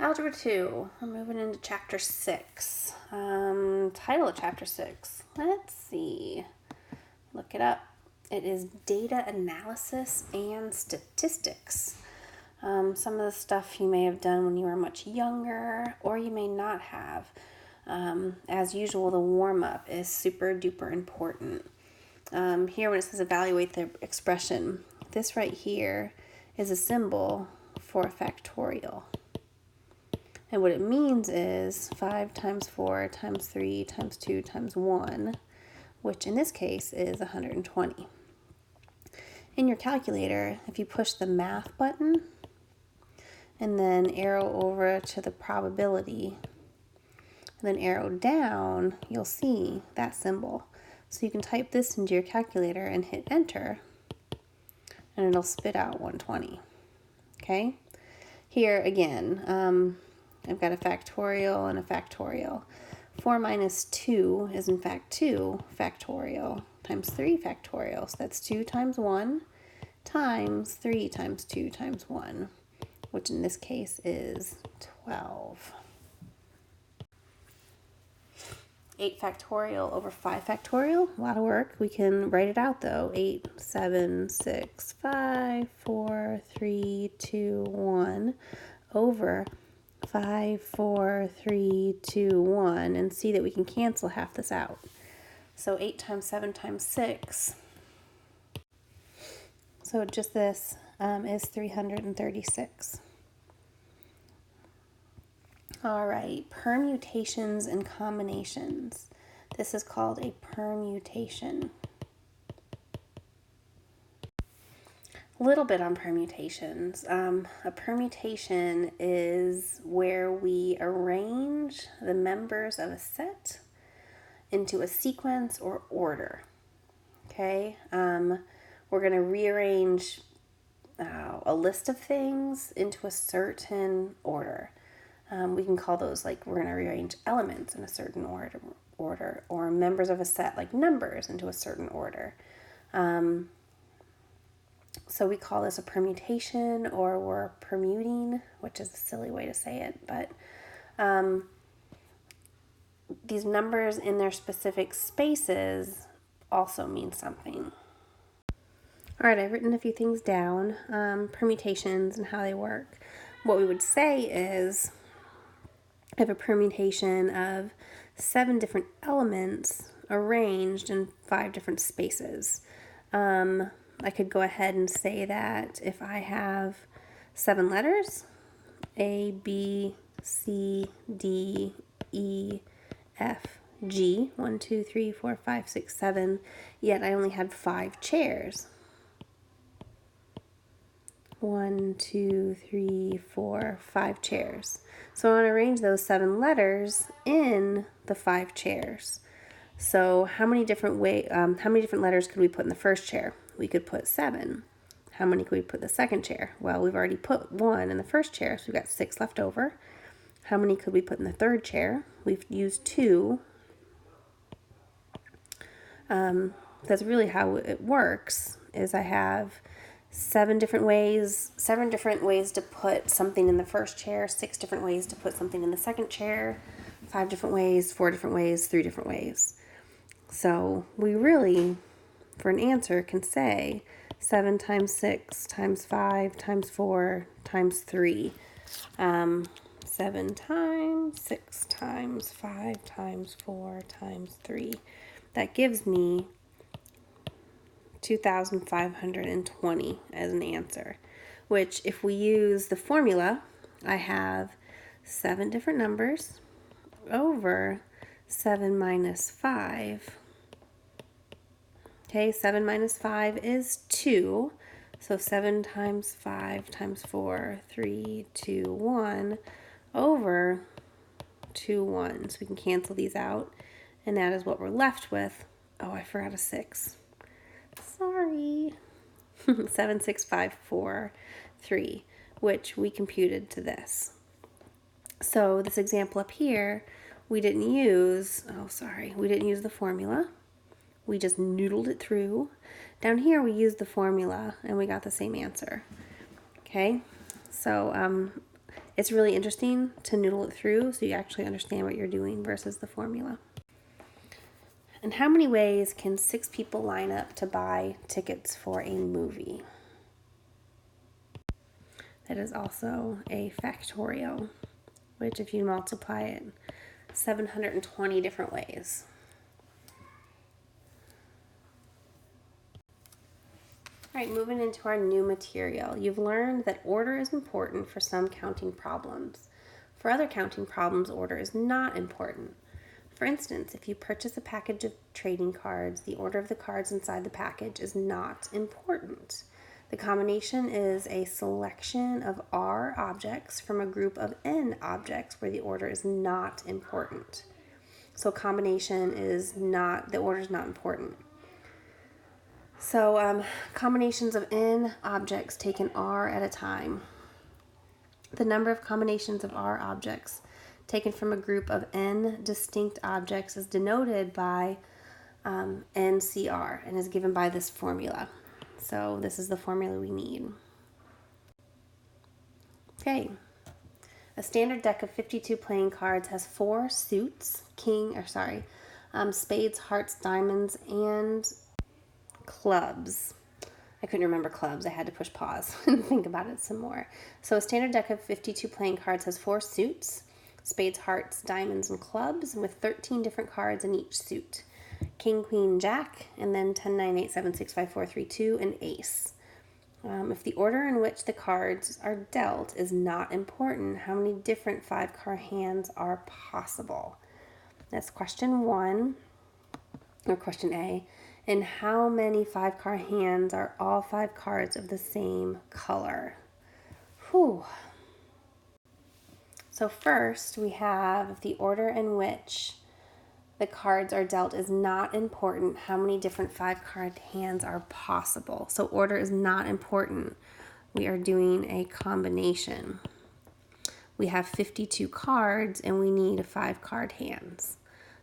Algebra 2, we're moving into Chapter 6. Title of Chapter 6, let's see, look it up. It is Data Analysis and Statistics. Some of the stuff you may have done when you were much younger, or you may not have. As usual, the warm-up is super duper important. Here when it says evaluate the expression, this right here is a symbol for a factorial. And what it means is 5 times 4 times 3 times 2 times 1, which in this case is 120. In your calculator, if you push the math button and then arrow over to the probability, and then arrow down, you'll see that symbol. So you can type this into your calculator and hit enter, and it'll spit out 120. Okay? Here again, I've got a factorial and a factorial. 4 minus 2 is in fact 2 factorial times 3 factorial. So that's 2 times 1 times 3 times 2 times 1, which in this case is 12. 8 factorial over 5 factorial, a lot of work. We can write it out though. 8, 7, 6, 5, 4, 3, 2, 1 over 5, 4, 3, 2, 1, and see that we can cancel half this out. So 8 times 7 times 6. So just this is 336. All right, permutations and combinations. This is called a permutation. A little bit on permutations. A permutation is where we arrange the members of a set into a sequence or order. Okay? We're going to rearrange a list of things into a certain order. We can call those, like, we're going to rearrange elements in a certain order, or members of a set, like numbers, into a certain order. So we call this a permutation, or we're permuting, which is a silly way to say it, but these numbers in their specific spaces also mean something. All right, I've written a few things down, permutations and how they work. What we would say is I have a permutation of 7 different elements arranged in 5 different spaces. I could go ahead and say that if I have 7 letters, A, B, C, D, E, F, G, 1, 2, 3, 4, 5, 6, 7, yet I only had 5 chairs. 1, 2, 3, 4, 5 chairs. So I want to arrange those 7 letters in the 5 chairs. So how many different letters could we put in the first chair? We could put 7. How many could we put in the second chair? Well, we've already put 1 in the first chair, so we've got 6 left over. How many could we put in the third chair? We've used 2. That's really how it works, is I have 7 different ways to put something in the first chair, 6 different ways to put something in the second chair, 5 different ways, 4 different ways, 3 different ways. So we really, for an answer, can say 7 times 6 times 5 times 4 times 3. 7 times 6 times 5 times 4 times 3. That gives me 2,520 as an answer, which if we use the formula, I have 7 different numbers over 7 minus 5. Okay, 7 minus 5 is 2. So 7 times 5 times 4, 3, 2, 1 over 2 1s. We can cancel these out, and that is what we're left with. Oh, I forgot a 6. Sorry. 7, 6, 5, 4, 3, which we computed to this. So this example up here, we didn't use the formula. We just noodled it through. Down here we used the formula and we got the same answer. Okay, so It's really interesting to noodle it through so you actually understand what you're doing versus the formula. And how many ways can 6 people line up to buy tickets for a movie? That is also a factorial, which if you multiply it, 720 different ways. All right, moving into our new material. You've learned that order is important for some counting problems. For other counting problems, order is not important. For instance, if you purchase a package of trading cards, the order of the cards inside the package is not important. The combination is a selection of R objects from a group of N objects where the order is not important. So combination is not, the order is not important. So combinations of N objects take an R at a time. The number of combinations of R objects taken from a group of N distinct objects is denoted by NCR and is given by this formula. So this is the formula we need. Okay. A standard deck of 52 playing cards has 4 suits, spades, hearts, diamonds, and clubs. I couldn't remember clubs. I had to push pause and think about it some more. So a standard deck of 52 playing cards has 4 suits, spades, hearts, diamonds, and clubs, with 13 different cards in each suit. King, queen, jack, and then 10, 9, 8, 7, 6, 5, 4, 3, 2, and ace. If the order in which the cards are dealt is not important, how many different 5-card hands are possible? That's question 1, or question A. And how many 5-card hands are all 5 cards of the same color? Whew. So first we have the order in which the cards are dealt is not important. How many different 5-card hands are possible? So order is not important. We are doing a combination. We have 52 cards and we need 5-card hands.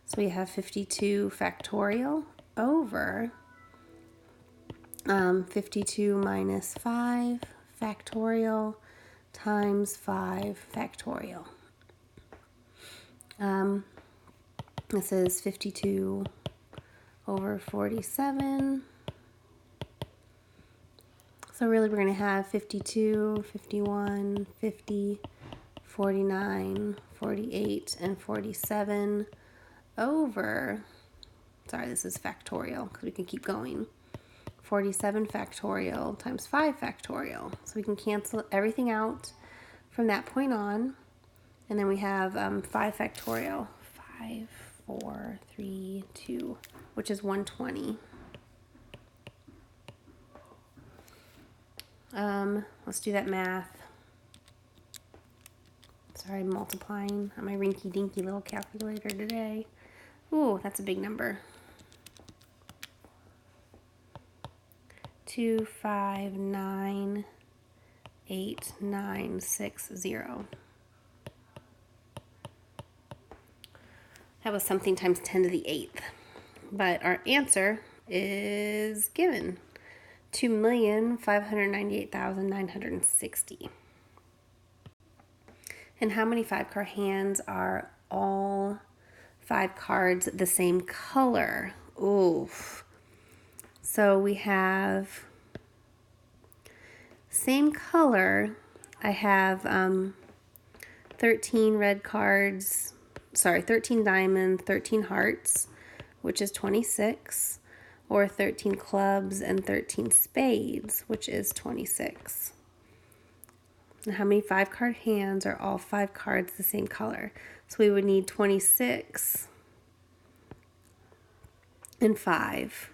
So we have 52 factorial over 52 minus 5 factorial times 5 factorial. This is 52 over 47. So really we're going to have 52, 51, 50, 49, 48, and 47 over, sorry, this is factorial because we can keep going. 47 factorial times 5 factorial. So we can cancel everything out from that point on. And then we have 5 factorial. 5, 4, 3, 2, which is 120. Let's do that math. Sorry, I'm multiplying on my rinky-dinky little calculator today. Ooh, that's a big number. 259,890. That was something times 10 to the 8th. But our answer is given. 2,598,960. And how many 5-card hands are all 5 cards the same color? Oof. So we have same color. I have 13 red cards, 13 diamonds, 13 hearts, which is 26, or 13 clubs and 13 spades, which is 26. And how many 5-card hands are all 5 cards the same color? So we would need 26 and 5.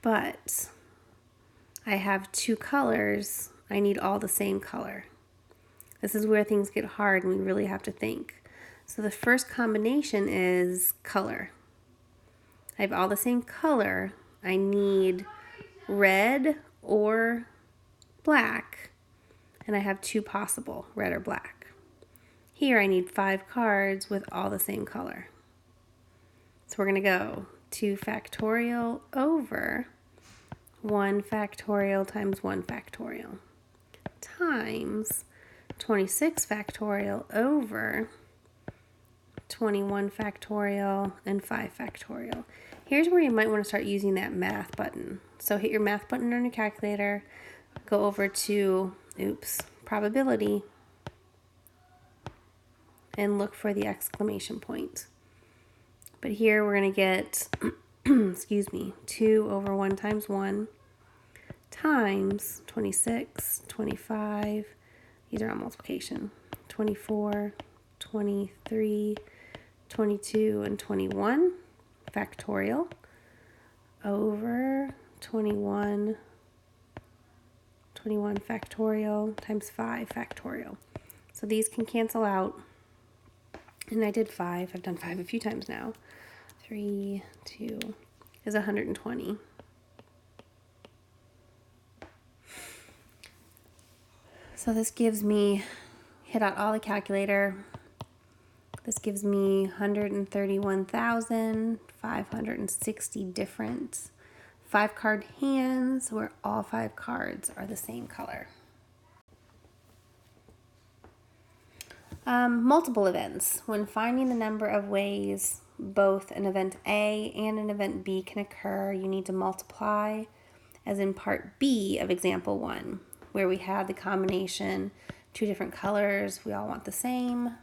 But I have 2 colors. I need all the same color. This is where things get hard and we really have to think. So the first combination is color. I have all the same color. I need red or black, and I have 2 possible, red or black. Here I need 5 cards with all the same color. So we're going to go 2 factorial over 1 factorial times 1 factorial times 26 factorial over 21 factorial and 5 factorial. Here's where you might want to start using that math button. So hit your math button on your calculator, go over to, probability, and look for the exclamation point. But here we're going to get, 2 over 1 times 1 times 26, 25, these are on multiplication, 24, 23, 22, and 21 factorial over 21 factorial times 5 factorial. So these can cancel out. And I did 5. I've done 5 a few times now. 3, 2 is 120. So this gives me, hit out all the calculator, this gives me 131,560 different 5-card hands where all 5 cards are the same color. Multiple events. When finding the number of ways both an event A and an event B can occur, you need to multiply, as in part B of example 1, where we had the combination 2 different colors, we all want the same,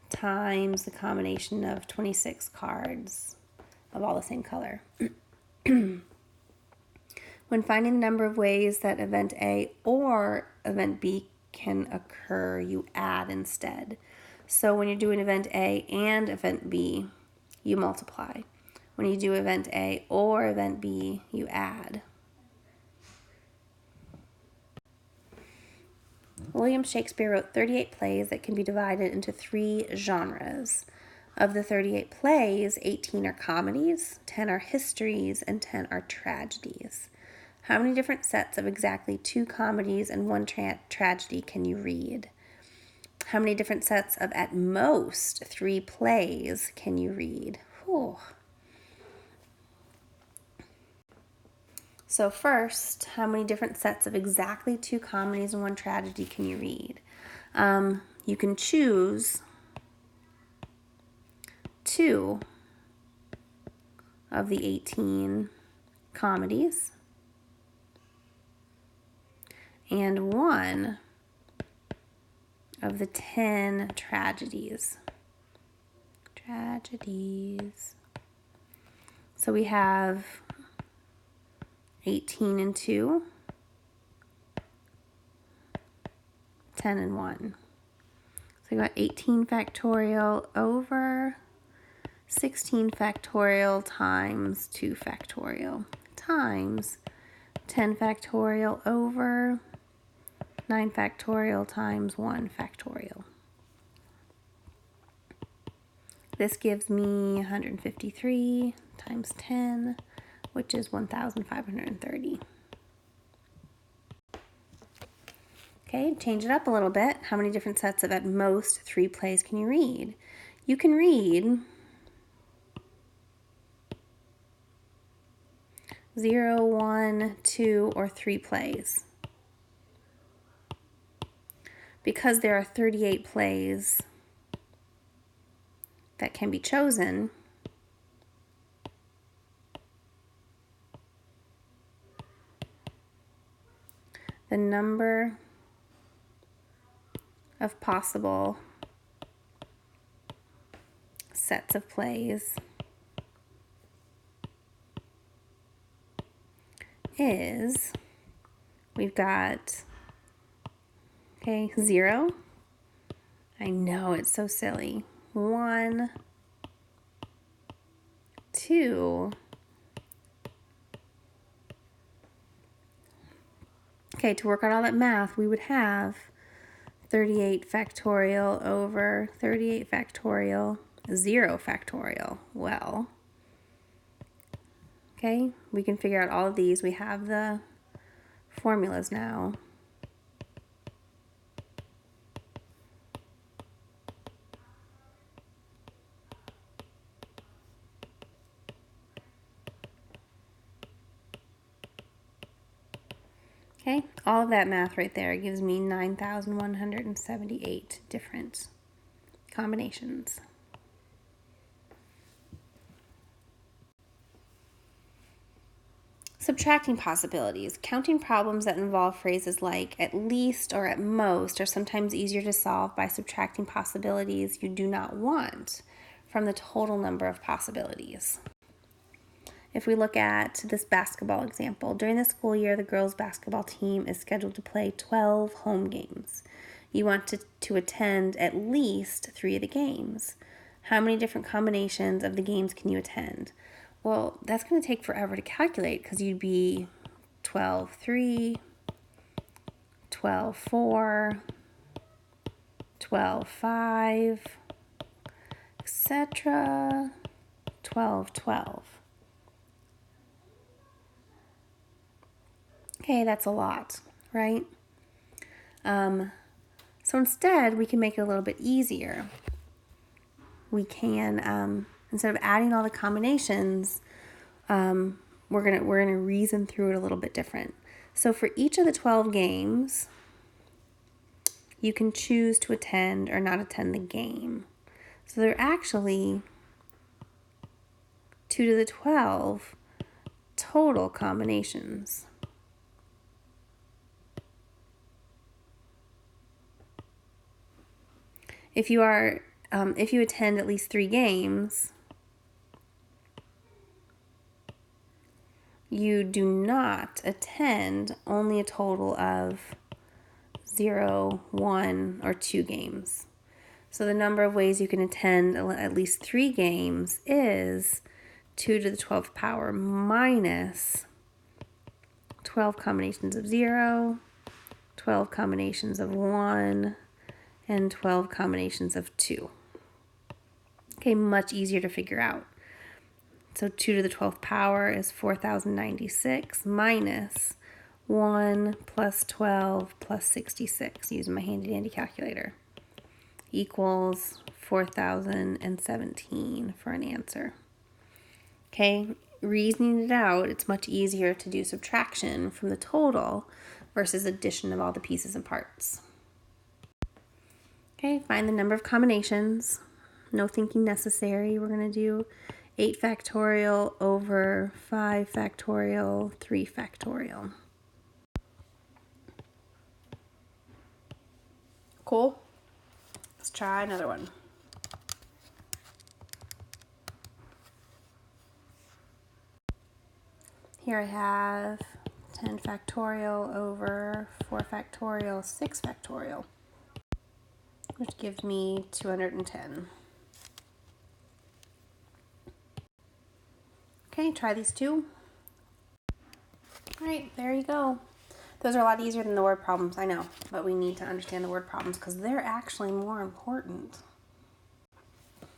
times the combination of 26 cards of all the same color. When finding the number of ways that event A or event B can occur, you add instead. So when you're doing event A and event B, you multiply. When you do event A or event B, you add. William Shakespeare wrote 38 plays that can be divided into 3 genres. Of the 38 plays, 18 are comedies, 10 are histories, and 10 are tragedies. How many different sets of exactly 2 comedies and 1 tragedy can you read? How many different sets of at most 3 plays can you read? Whew. So first, how many different sets of exactly 2 comedies and 1 tragedy can you read? You can choose 2 of the 18 comedies and 1 of the 10 tragedies. So we have 18 and 2, 10 and 1. So we got 18 factorial over 16 factorial times 2 factorial times 10 factorial over 9 factorial times 1 factorial. This gives me 153 times 10, which is 1,530. Okay, change it up a little bit. How many different sets of at most 3 plays can you read? You can read 0, 1, 2, or 3 plays. Because there are 38 plays that can be chosen, the number of possible sets of plays is, we've got, 0. I know, it's so silly. 1, 2. Okay, to work out all that math, we would have 38 factorial over 38 factorial, 0 factorial. Well, okay, we can figure out all of these. We have the formulas now. Okay, All of that math right there gives me 9,178 different combinations. Subtracting possibilities. Counting problems that involve phrases like at least or at most are sometimes easier to solve by subtracting possibilities you do not want from the total number of possibilities. If we look at this basketball example, during the school year, the girls' basketball team is scheduled to play 12 home games. You want to attend at least 3 of the games. How many different combinations of the games can you attend? Well, that's going to take forever to calculate because you'd be 12-3, 12-4, 12-5, etc., 12-12. Okay, that's a lot, right? So instead, we can make it a little bit easier. We can, instead of adding all the combinations, we're gonna reason through it a little bit different. So for each of the 12 games, you can choose to attend or not attend the game. So there are actually 2 to the 12 total combinations. If you attend at least 3 games, you do not attend only a total of 0, 1, or 2 games. So the number of ways you can attend at least 3 games is 2 to the 12th power minus 12 combinations of 0, 12 combinations of 1, and 12 combinations of 2. Okay, much easier to figure out. So 2 to the 12th power is 4,096 minus 1 plus 12 plus 66, using my handy dandy calculator, equals 4,017 for an answer. Okay, reasoning it out, it's much easier to do subtraction from the total versus addition of all the pieces and parts. Okay, find the number of combinations. No thinking necessary. We're going to do 8 factorial over 5 factorial, 3 factorial. Cool. Let's try another one. Here I have 10 factorial over 4 factorial, 6 factorial, which gives me 210. Okay, try these two. All right, there you go. Those are a lot easier than the word problems, I know, but we need to understand the word problems because they're actually more important.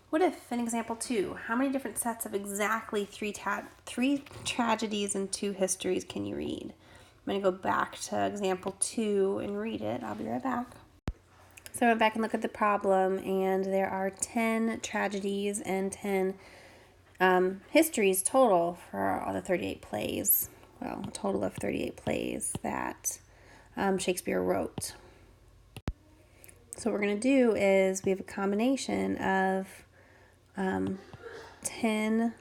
What if, in example 2, how many different sets of exactly 3 tragedies and 2 histories can you read? I'm going to go back to example 2 and read it. I'll be right back. So I went back and looked at the problem, and there are 10 tragedies and 10 histories total for all the 38 plays. Well, a total of 38 plays that Shakespeare wrote. So what we're going to do is we have a combination of 10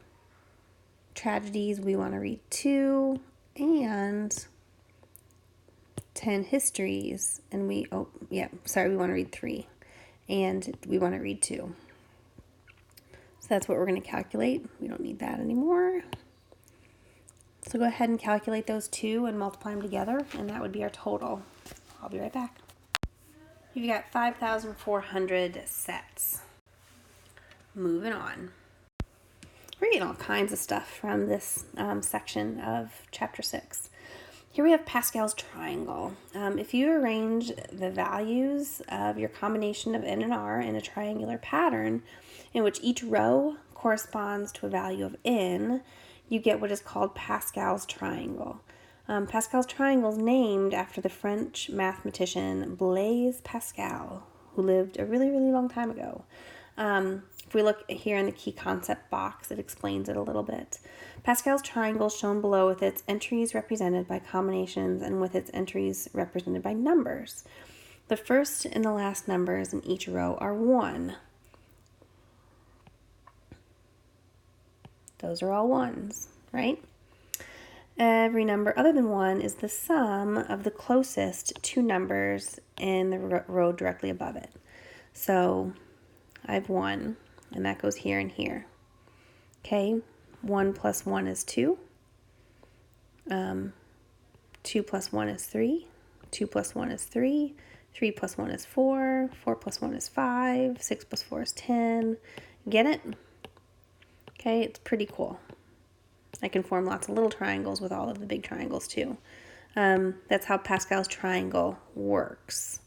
tragedies we want to read 2 and 10 histories, and we want to read 3 and we want to read 2. So that's what we're going to calculate. We don't need that anymore. So go ahead and calculate those 2 and multiply them together, and that would be our total. I'll be right back. You've got 5,400 sets. Moving on. We're getting all kinds of stuff from this section of Chapter 6. Here we have Pascal's triangle. If you arrange the values of your combination of n and r in a triangular pattern in which each row corresponds to a value of n, you get what is called Pascal's triangle. Pascal's triangle is named after the French mathematician Blaise Pascal, who lived a really, really long time ago. If we look here in the key concept box, it explains it a little bit. Pascal's triangle shown below with its entries represented by combinations and with its entries represented by numbers. The first and the last numbers in each row are 1. Those are all 1s, right? Every number other than 1 is the sum of the closest two numbers in the row directly above it. So I have 1, and that goes here and here. Okay, 1 plus 1 is 2. 2 plus 1 is 3. 2 plus 1 is 3. 3 plus 1 is 4. 4 plus 1 is 5. 6 plus 4 is 10. Get it? Okay, it's pretty cool. I can form lots of little triangles with all of the big triangles too. That's how Pascal's triangle works.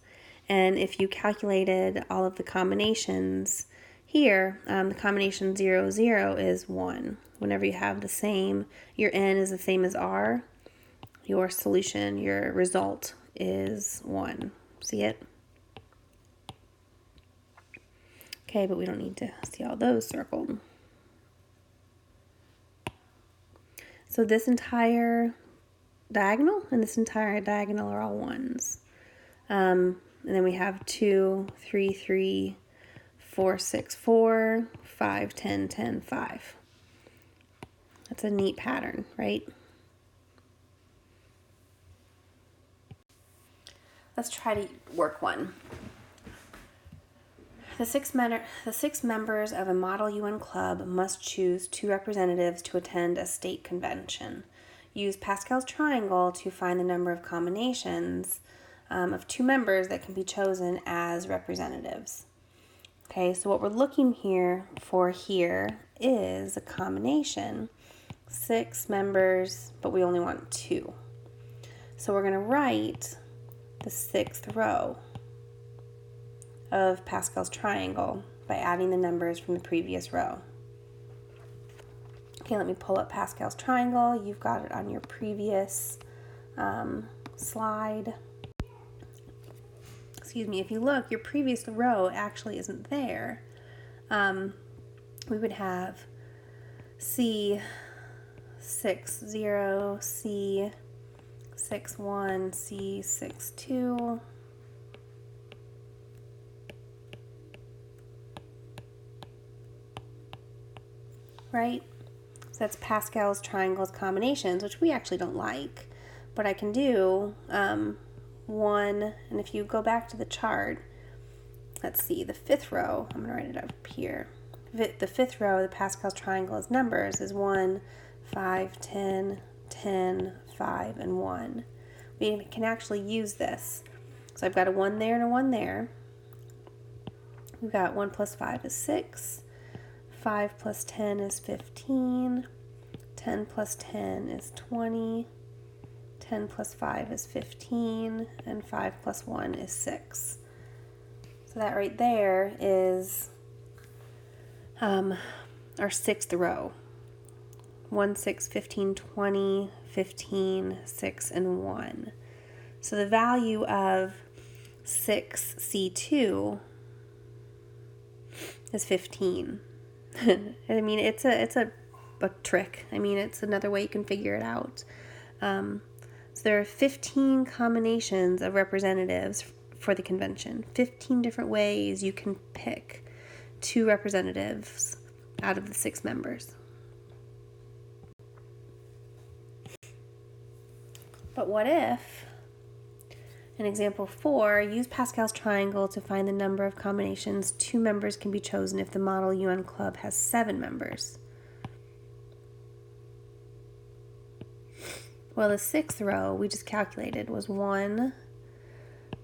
And if you calculated all of the combinations here, the combination 0, 0 is 1. Whenever you have the same, your n is the same as r, your solution, your result is 1. See it? Okay, but we don't need to see all those circled. So this entire diagonal and this entire diagonal are all 1s. And then we have 2, 3, 3, 4, 6, 4, 5, 10, 10, 5. That's a neat pattern, right? Let's try to work one. The six members of a Model UN club must choose 2 representatives to attend a state convention. Use Pascal's triangle to find the number of combinations of 2 members that can be chosen as representatives. Okay, so what we're looking for here is a combination. 6 members, but we only want 2. So we're going to write the 6th row of Pascal's triangle by adding the numbers from the previous row. Okay, let me pull up Pascal's triangle. You've got it on your previous slide. Excuse me, if you look, your previous row actually isn't there. We would have C6, 0, C6, 1, C6, 2. Right? So that's Pascal's triangles combinations, which we actually don't like. But I can do 1, and if you go back to the chart, let's see, the 5th row, I'm going to write it up here. The 5th row of the Pascal's triangle as numbers is 1, 5, 10, 10, 5, and 1. We can actually use this. So I've got a 1 there and a 1 there. We've got 1 plus 5 is 6. 5 plus 10 is 15. 10 plus 10 is 20. 10 plus 5 is 15. And 5 plus 1 is 6. So that right there is our 6th row. 1, 6, 15, 20, 15, 6, and 1. So the value of 6C2 is 15. I mean, it's a trick. I mean, it's another way you can figure it out. So there are 15 combinations of representatives for the convention. 15 different ways you can pick 2 representatives out of the 6 members. But what if, in example 4, use Pascal's triangle to find the number of combinations 2 members can be chosen if the Model UN Club has 7 members? Well, the 6th row we just calculated was 1,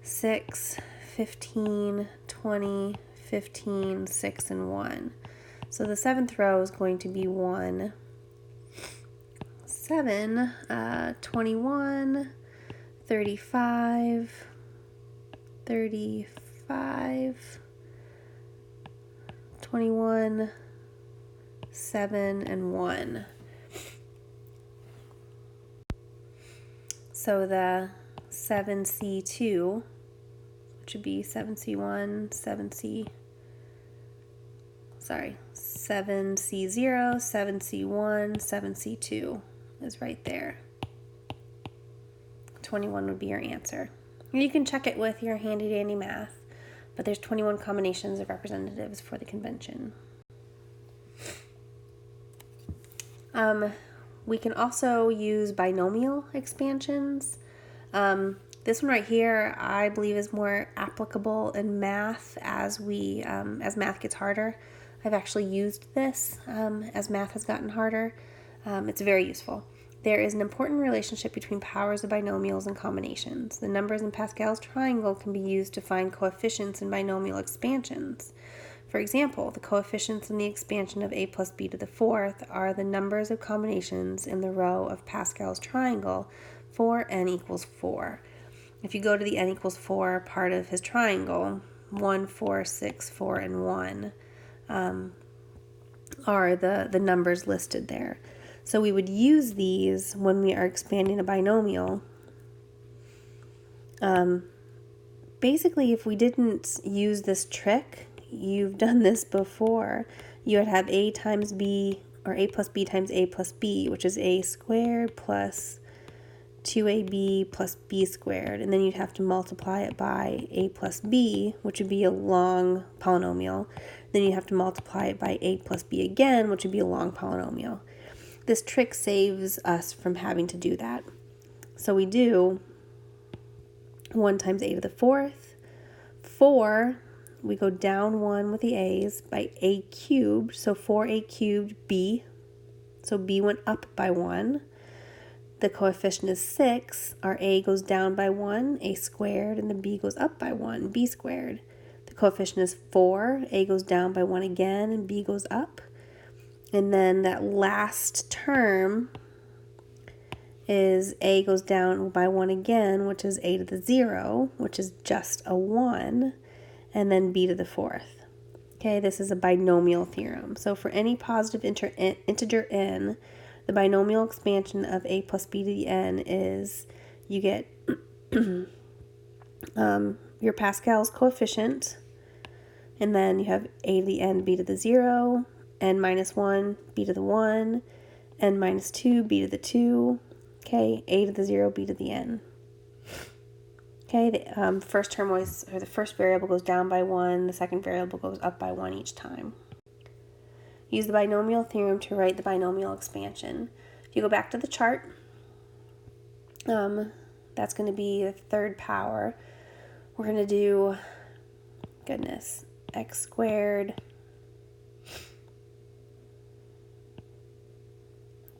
6, 15, 20, 15, 6, and 1. So the 7th row is going to be 1, 7, 21, 35, 35, 21, 7, and 1. So the 7C2, which would be 7C1, 7C, 7C0, 7C1, 7C2 is right there. 21 would be your answer. You can check it with your handy dandy math, but there's 21 combinations of representatives for the convention. We can also use binomial expansions. This one right here, I believe, is more applicable in math as math gets harder. I've actually used this as math has gotten harder. It's very useful. There is an important relationship between powers of binomials and combinations. The numbers in Pascal's triangle can be used to find coefficients in binomial expansions. For example, the coefficients in the expansion of a plus b to the fourth are the numbers of combinations in the row of Pascal's triangle for n equals 4. If you go to the n equals 4 part of his triangle, 1, 4, 6, 4, and 1 are the numbers listed there. So we would use these when we are expanding a binomial. Basically, if we didn't use this trick, you've done this before, you would have a times b, or a plus b times a plus b, which is a squared plus 2ab plus b squared, and then you'd have to multiply it by a plus b, which would be a long polynomial. Then you have to multiply it by a plus b again, which would be a long polynomial. This trick saves us from having to do that. So we do 1 times a to the fourth, 4, we go down 1 with the a's by a cubed, so 4a cubed b, so b went up by 1. The coefficient is 6, our a goes down by 1, a squared, and the b goes up by 1, b squared. The coefficient is 4, a goes down by 1 again, and b goes up. And then that last term is a goes down by 1 again, which is a to the 0, which is just a 1, and then b to the fourth. Okay, this is a binomial theorem. So for any positive integer n, the binomial expansion of a plus b to the n is, you get your Pascal's coefficient, and then you have a to the n, b to the 0, n minus 1, b to the 1, n minus 2, b to the 2, okay, a to the 0, b to the n. Okay, the first term always, or the first variable goes down by 1, the second variable goes up by 1 each time. Use the binomial theorem to write the binomial expansion. If you go back to the chart, that's going to be the third power. We're going to do, x squared,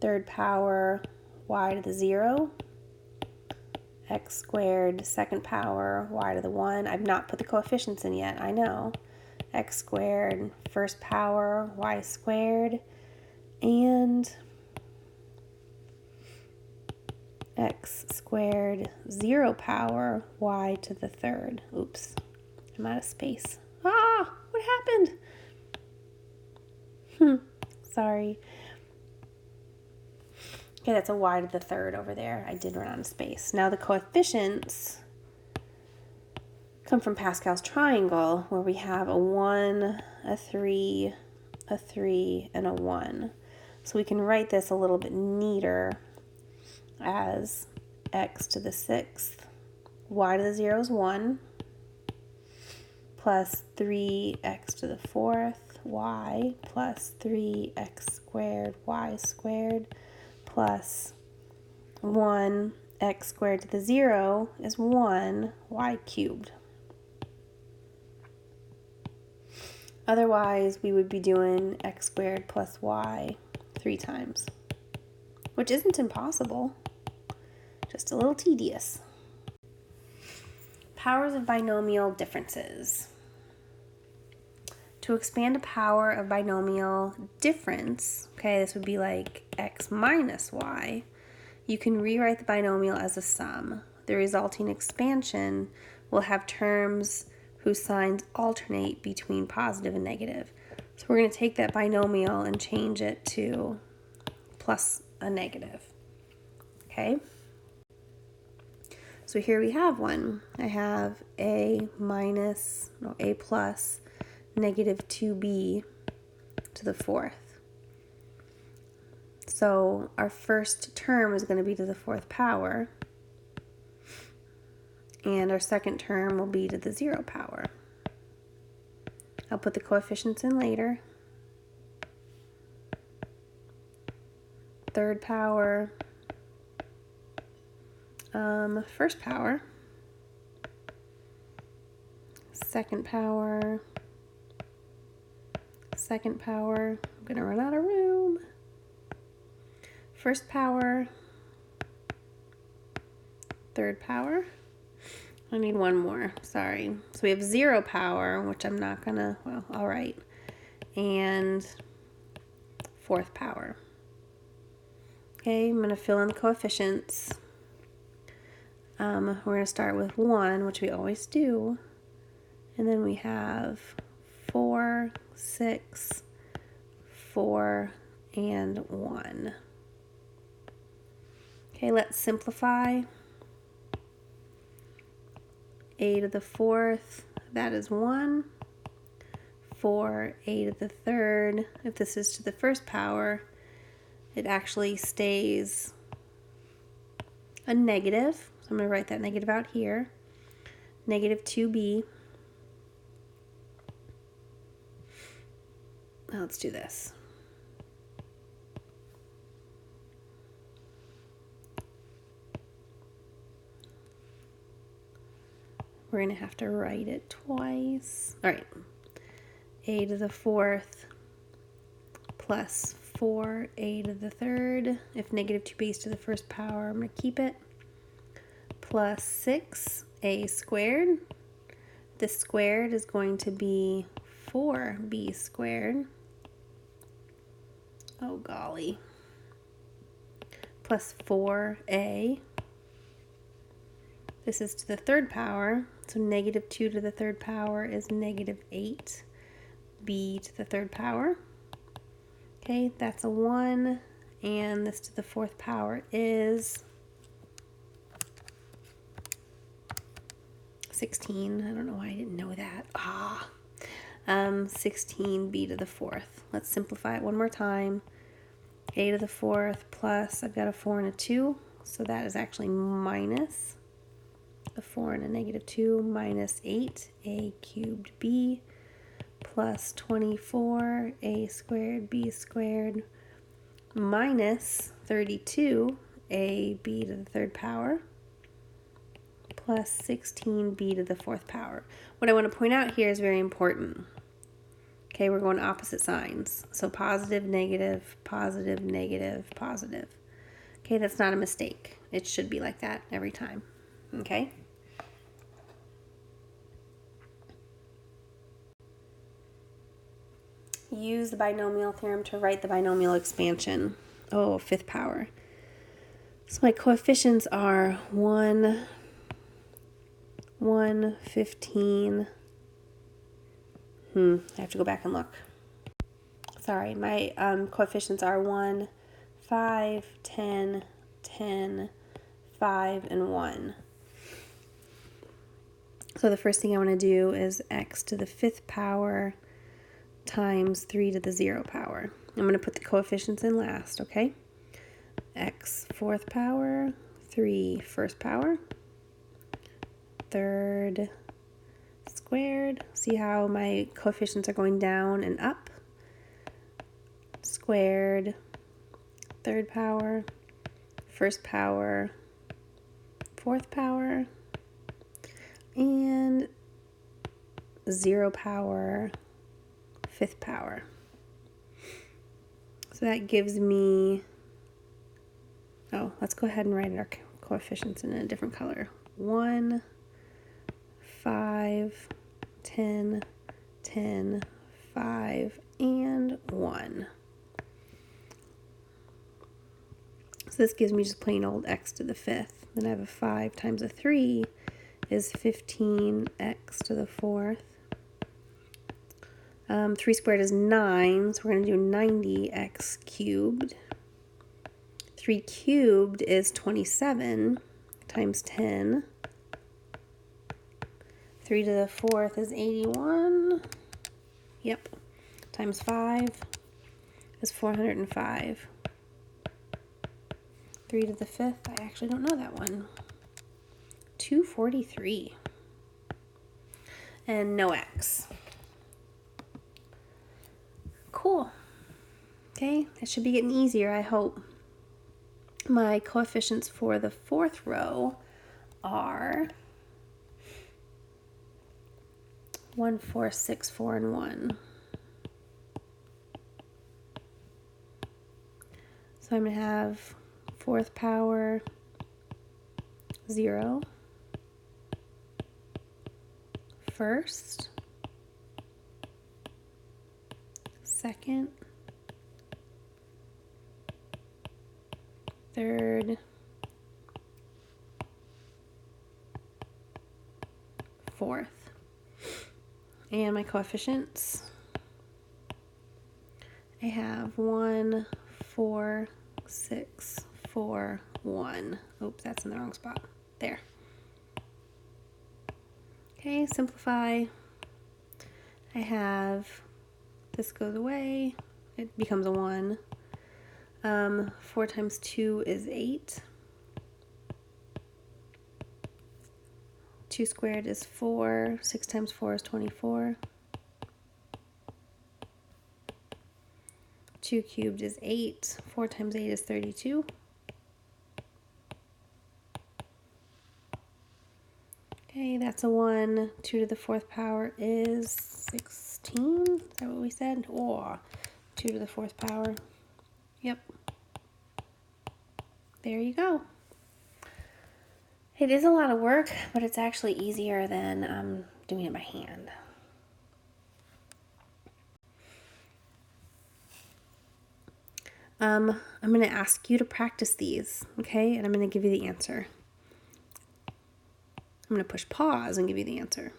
third power, y to the 0, x squared, second power, y to the 1. I've not put the coefficients in yet, I know. X squared, first power, y squared, and x squared, 0 power, y to the third. Oops, I'm out of space. Ah, what happened? Sorry. Okay, that's a y to the third over there. I did run out of space. Now the coefficients come from Pascal's triangle, where we have a 1, a 3, a 3, and a 1. So we can write this a little bit neater as x to the 6th, y to the 0 is 1, plus 3x to the 4th, y, plus 3x squared, y squared, plus 1, x squared to the 0 is 1, y cubed. Otherwise, we would be doing x squared plus y 3 times, which isn't impossible, just a little tedious. Powers of binomial differences. To expand a power of binomial difference, okay, this would be like x minus y, you can rewrite the binomial as a sum. The resulting expansion will have terms whose signs alternate between positive and negative. So we're going to take that binomial and change it to plus a negative. Okay? So here we have one. I have a plus negative 2b to the 4th. So our first term is going to be to the 4th power, and our second term will be to the 0 power. I'll put the coefficients in later. 3rd power, 1st power, 2nd power, 2nd power, I'm going to run out of room, 1st power, 3rd power, I need one more, sorry. So we have 0 power, which I'm not going to, well, all right, and 4th power. Okay, I'm going to fill in the coefficients. We're going to start with 1, which we always do, and then we have 4, 6, 4, and 1. Okay, let's simplify. A to the 4th, that is 1. 4, a to the 3rd, if this is to the 1st power, it actually stays a negative. So I'm going to write that negative out here. Negative 2b. Now let's do this. We're going to have to write it twice. All right. A to the 4th plus 4a to the 3rd. If negative 2b is to the 1st power, I'm going to keep it. Plus 6a squared. This squared is going to be 4b squared. Oh golly. Plus 4a. This is to the 3rd power, so negative 2 to the 3rd power is negative 8b to the 3rd power. Okay, that's a 1, and this to the 4th power is 16. I don't know why I didn't know that. 16b to the 4th. Let's simplify it one more time. A to the 4th plus, I've got a 4 and a 2, so that is actually minus a 4 and a negative 2 minus 8a cubed b plus 24a squared b squared minus 32a b to the 3rd power plus 16b to the 4th power. What I want to point out here is very important. Okay, we're going opposite signs. So positive, negative, positive, negative, positive. Okay, that's not a mistake. It should be like that every time. Okay? Use the binomial theorem to write the binomial expansion. Oh, 5th power. So my coefficients are 1, 1, 15. I have to go back and look. Sorry, my coefficients are 1, 5, 10, 10, 5, and 1. So the first thing I want to do is x to the 5th power times 3 to the 0 power. I'm going to put the coefficients in last, okay? X 4th power, 3 1st power, 3rd squared. See how my coefficients are going down and up? Squared, 3rd power, 1st power, 4th power, and 0 power, 5th power. So that gives me, oh, let's go ahead and write our coefficients in a different color. 1, 5, 10, 10, 5, and 1. So this gives me just plain old x to the 5th. Then I have a 5 times a 3 is 15x to the 4th. 3 squared is 9, so we're going to do 90x cubed. 3 cubed is 27 times 10. 3 to the 4th is 81. Yep. Times 5. is 405. 3 to the 5th, I actually don't know that one. 243. And no x. Cool. Okay, it should be getting easier, I hope. My coefficients for the 4th row are 1, 4, 6, 4, and 1. So I'm going to have 4th power 0, 1st, 2nd, 3rd, 4th. And my coefficients, I have 1, 4, 6, 4, 1. Oops, that's in the wrong spot. There. Okay, simplify. I have, this goes away. It becomes a 1. 4 times 2 is 8. 2 squared is 4. 6 times 4 is 24. 2 cubed is 8. 4 times 8 is 32. Okay, that's a 1. 2 to the 4th power is 16. Is that what we said? Or 2 to the 4th power. Yep. There you go. It is a lot of work, but it's actually easier than doing it by hand. I'm going to ask you to practice these, okay? And I'm going to give you the answer. I'm going to push pause and give you the answer.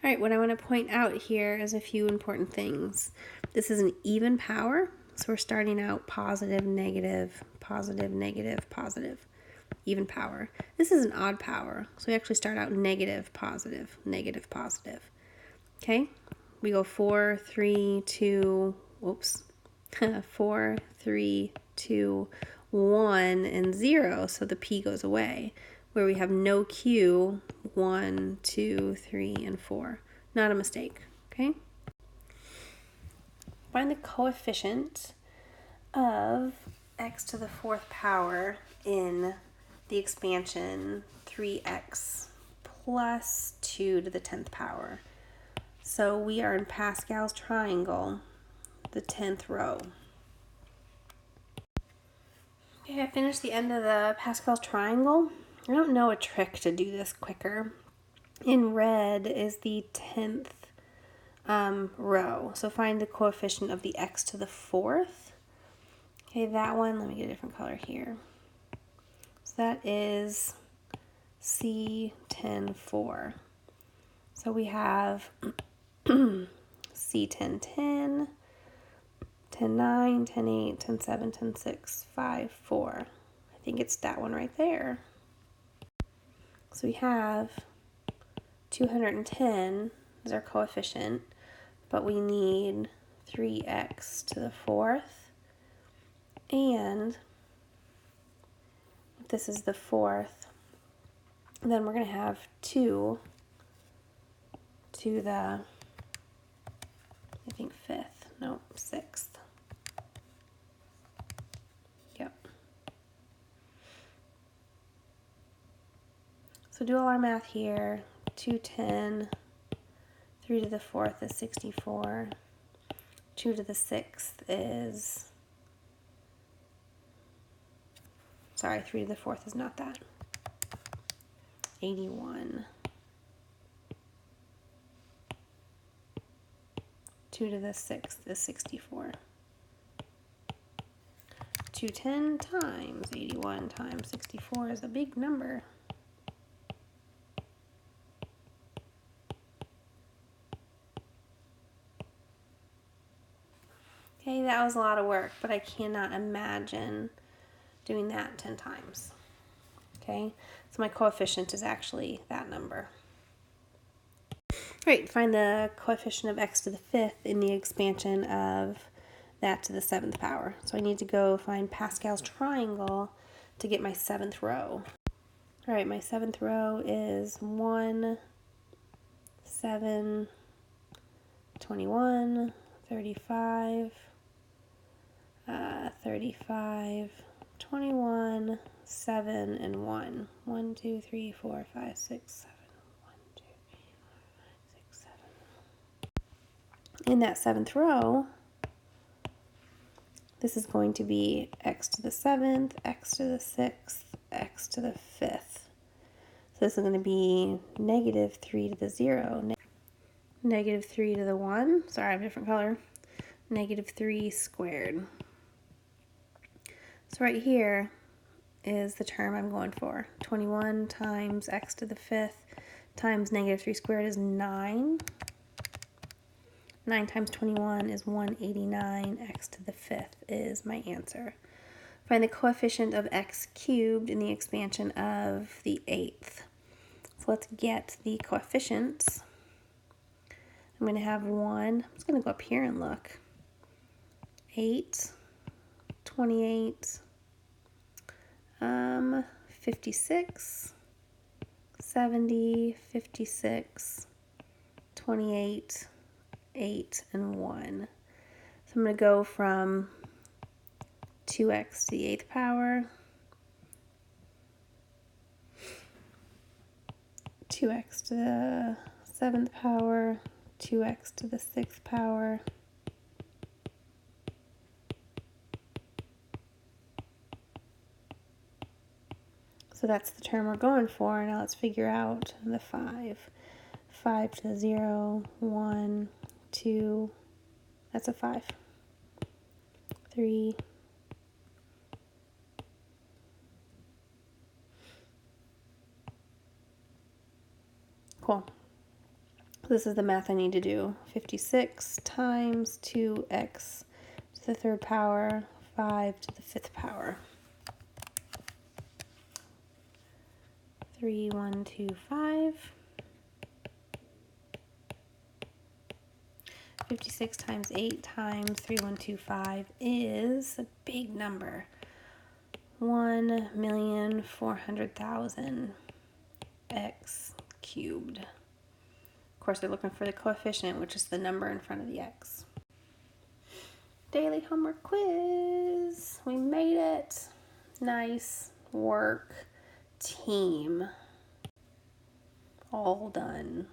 All right, what I want to point out here is a few important things. This is an even power, so we're starting out positive, negative, positive, negative, positive. Even power. This is an odd power, so we actually start out negative, positive, negative, positive. Okay? We go 4, 3, 2, whoops. 4, 3, 2, 1, and 0, so the P goes away. Where we have no Q, 1, 2, 3, and 4. Not a mistake, okay? Find the coefficient of x to the 4th power in the expansion 3x plus 2 to the 10th power. So we are in Pascal's triangle, the 10th row. Okay, I finished the end of the Pascal's triangle. I don't know a trick to do this quicker. In red is the 10th row. So find the coefficient of the x to the 4th. Okay, that one, let me get a different color here. So that is C10-4. So we have C10-10, 10-9, 10-8, 10-7, 10-6, 5, 4. I think it's that one right there. So we have 210 is our coefficient, but we need 3x to the 4th. And if this is the 4th, then we're going to have 2 to the, I think 5th, no, 6th. Yep. So do all our math here. 210, 3 to the 4th is 64. 2 to the 6th is, sorry, 3 to the 4th is not that. 81. 2 to the 6th is 64. 210 times 81 times 64 is a big number. Okay, that was a lot of work, but I cannot imagine doing that 10 times. Okay, so my coefficient is actually that number. All right, find the coefficient of x to the 5th in the expansion of that to the 7th power. So I need to go find Pascal's triangle to get my 7th row. All right, my 7th row is 1, 7, 21, 35, 35, 21, 7, and 1. 1, 2, 3, 4, 5, 6, 7. 1, 2, 3, 4, 5, 6, 7. In that 7th row, this is going to be x to the 7th, x to the 6th, x to the 5th. So this is going to be negative 3 to the 0, negative 3 to the 1, sorry I have a different color, negative 3 squared. So right here is the term I'm going for. 21 times x to the 5th times negative 3 squared is 9. 9 times 21 is 189. X to the 5th is my answer. Find the coefficient of x cubed in the expansion of the 8th. So let's get the coefficients. I'm going to have 1. I'm just going to go up here and look. 8, 28, 56, 70, 56, 28, 8, and 1. So I'm going to go from 2x to the 8th power, 2x to the 7th power, 2x to the 6th power, so that's the term we're going for. Now let's figure out the 5. 5 to the 0, 1, 2, that's a 5. 3, 4. Cool. This is the math I need to do. 56 times 2x to the 3rd power, 5 to the 5th power. 3, 1, 2, 5. 56 times 8 times 3, 1, 2, 5 is a big number. 1,400,000 x cubed. Of course, they're looking for the coefficient, which is the number in front of the x. Daily homework quiz. We made it. Nice work, team. All done.